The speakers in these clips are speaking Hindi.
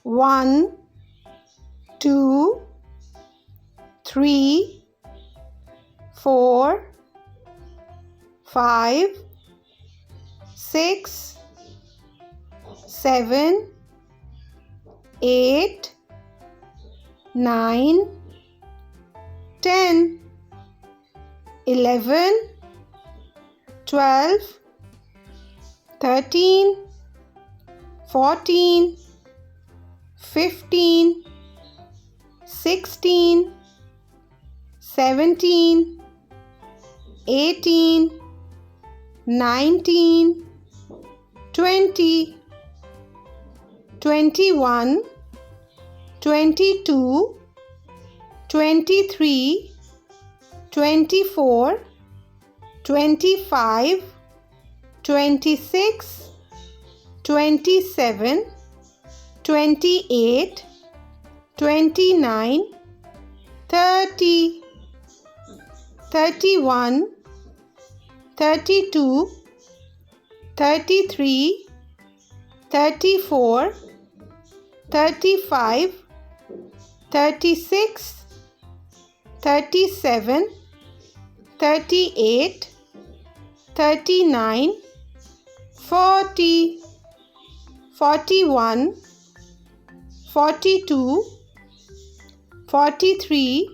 1, 2, 3, 4, 5, 6, 7, 8, 9, 10, 11, 12, 13, 14, 15, 16, 17, 18, 19, 20, 21, 22, 23, 24, 25, 26, 27, 28, 29, 30, 31, 32, 33, 34, 35, 36, 37, 38, 39, 40, 41, 42, 43,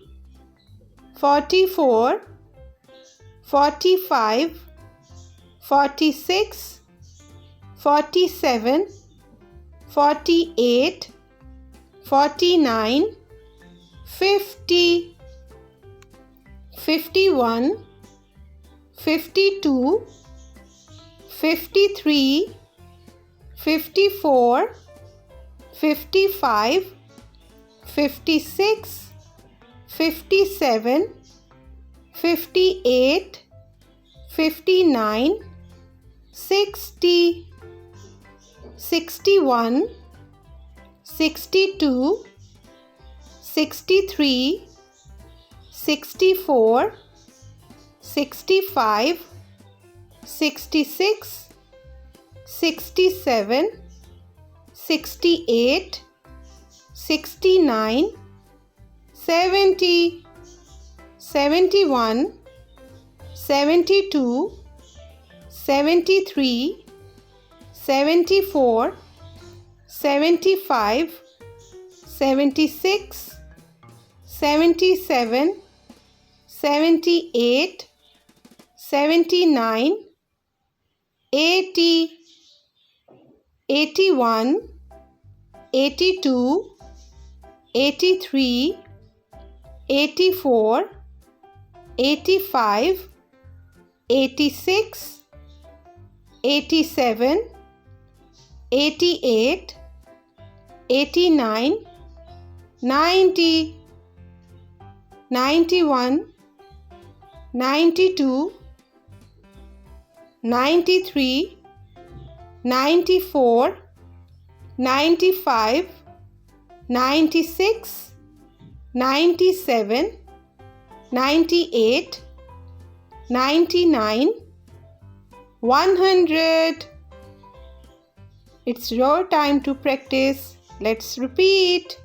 44, 45, 46, 47, 48, 49, 50, 51, 52, 53, 54, 55, 56, 57, 58, 59, 60, 61, 62, 63, 64, 65, 66, 67, 68, 69, 70, 71, 72, 73, 74, 75, 76, 77, 78, 79, 80, 81, 82, 83, 84, 85, 86, 87, 88, 89, 90, 91, 92, 93, 94, 95, 96, 97, 98, 99, 100. It's your time to practice. Let's repeat.